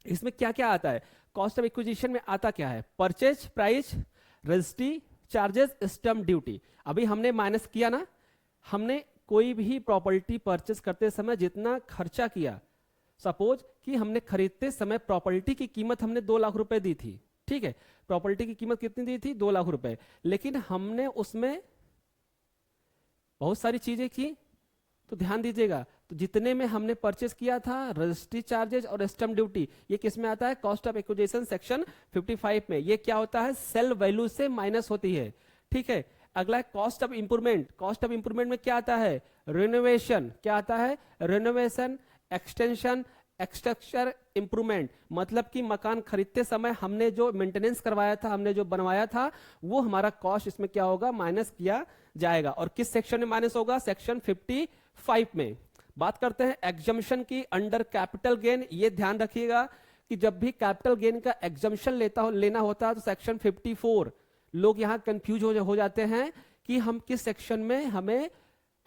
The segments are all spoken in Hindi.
इसमें क्या क्या आता है? कॉस्ट ऑफ एक्विजिशन में आता क्या है? Purchase price, registry charges, stamp duty. अभी हमने माइनस किया ना, हमने कोई भी प्रॉपर्टी परचेज करते समय जितना खर्चा किया, सपोज कि हमने खरीदते समय प्रॉपर्टी की कीमत हमने 2 लाख रुपए दी थी, ठीक है, प्रॉपर्टी की कीमत कितनी दी थी? 2 लाख रुपए, लेकिन हमने उसमें बहुत सारी चीजें की, तो ध्यान दीजिएगा, तो जितने में हमने परचेस किया था, रजिस्ट्री चार्जेस और स्टैम्प ड्यूटी, ये किस में आता है? कॉस्ट ऑफ एक्विजिशन सेक्शन 55 में। ये क्या होता है? सेल वैल्यू से माइनस होती है, ठीक है। अगला है cost of improvement. Cost of improvement में क्या आता है? रिनोवेशन। क्या आता है? Renovation, extension, extra structure improvement. मतलब कि मकान खरीदते समय हमने जो मेंटेनेंस करवाया था, हमने जो बनवाया था, वो हमारा कॉस्ट इसमें क्या होगा? माइनस किया जाएगा। और किस सेक्शन में माइनस होगा? सेक्शन 55 में। बात करते हैं एग्जम्पशन की अंडर कैपिटल गेन। ये ध्यान रखिएगा कि जब भी कैपिटल गेन का एग्जम्पशन लेना होता है तो सेक्शन 54, लोग यहां कंफ्यूज हो जाते हैं कि हम किस सेक्शन में हमें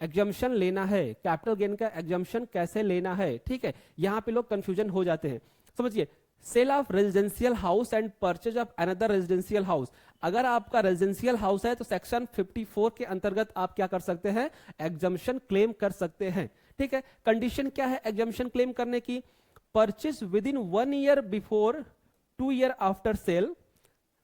एग्जम्पशन लेना है, कैपिटल गेन का एग्जम्पशन कैसे लेना है, ठीक है। यहां पे लोग कंफ्यूजन हो जाते हैं। समझिए, sale of residential house and purchase of another residential house. अगर आपका रेजिडेंशियल हाउस है तो सेक्शन 54 के अंतर्गत आप क्या कर सकते हैं? एग्जम्पशन क्लेम कर सकते हैं, ठीक है। कंडीशन क्या है एग्जम्पशन क्लेम करने की? Purchase within 1 year before, 2 year after sale,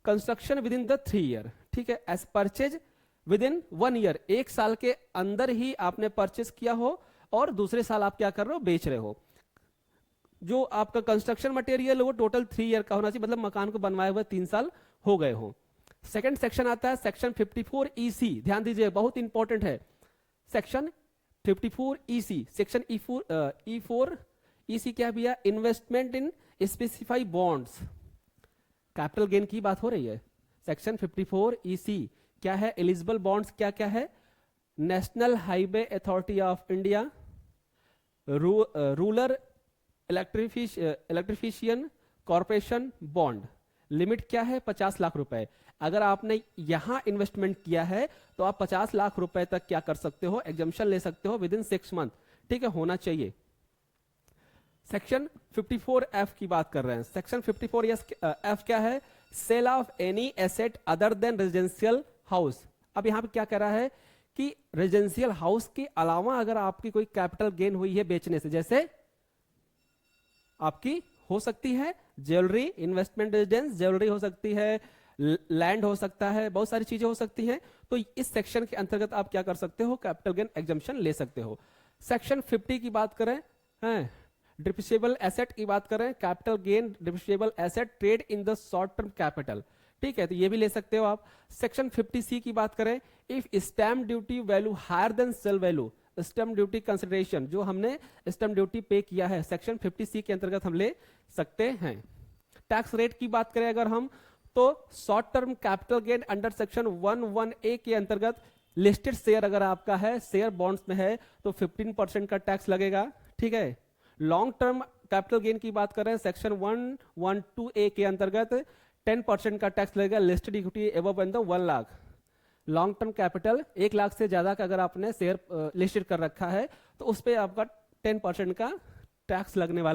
construction within the 3 year, ठीक है। As purchase within 1 year, 1 साल के अंदर ही आपने परचेस किया हो और दूसरे साल आप क्या कर रहे हो? बेच रहे हो। जो आपका कंस्ट्रक्शन मटेरियल है वो टोटल 3 ईयर का होना चाहिए, मतलब मकान को बनवाए हुए 3 साल हो गए हो। सेकंड सेक्शन आता है सेक्शन 54 EC। ध्यान दीजिए, बहुत इंपॉर्टेंट है section 54 EC। Section E4 EC क्या भैया? इन्वेस्टमेंट इन स्पेसिफाई बॉन्ड्स। कैपिटल गेन की बात हो रही है। सेक्शन 54 EC क्या है? एलिजिबल बॉन्ड्स क्या क्या है? National Highway Authority of India, Rural Electrification Corporation bond. Limit क्या है? 50 लाख रुपए। अगर आपने यहां इन्वेस्टमेंट किया है तो आप 50 लाख रुपए तक क्या कर सकते हो? एग्जम्पशन ले सकते हो विद इन 6 मंथ, ठीक है, होना चाहिए। सेक्शन 54F की बात कर रहे हैं। सेक्शन 54F क्या है? Sale of any asset other than residential house. अब यहां पे क्या कह रहा है कि रेजिडेंशियल हाउस के अलावा अगर आपकी कोई कैपिटल गेन हुई है बेचने से, जैसे आपकी हो सकती है ज्वेलरी, इन्वेस्टमेंट रेजिडेंस, ज्वेलरी हो सकती है, लैंड हो सकता है, बहुत सारी चीजें हो सकती हैं, तो इस सेक्शन के अंतर्गत आप क्या कर सकते हो? कैपिटल गेन एग्जम्पशन ले सकते हो। सेक्शन 50 की बात करें, हैं, डिप्रिसिएबल एसेट की बात करें, capital gain depreciable asset trade in the short term capital, ठीक है, तो ये भी ले सकते हो आप। सेक्शन 50C की बात करें, if stamp duty value higher than sale value, stamp duty consideration, जो हमने स्टैम्प ड्यूटी पे किया है, सेक्शन 50C के अंतर्गत हम ले सकते हैं। टैक्स रेट की बात करें अगर हम, तो short term capital gain under section 11A के अंतर्गत लिस्टेड शेयर अगर आपका है, शेयर बॉन्ड्स में है, तो 15% का टैक्स लगेगा, ठीक है। लॉन्ग टर्म कैपिटल गेन की बात करें, सेक्शन 112A के अंतर्गत 10% का टैक्स लगेगा listed equity above and the 1 lakh. Long term capital 1 lakh से ज्यादा का अगर आपने शेयर लिस्टेड कर रखा है तो उस पर आपका 10% का टैक्स लगने वाला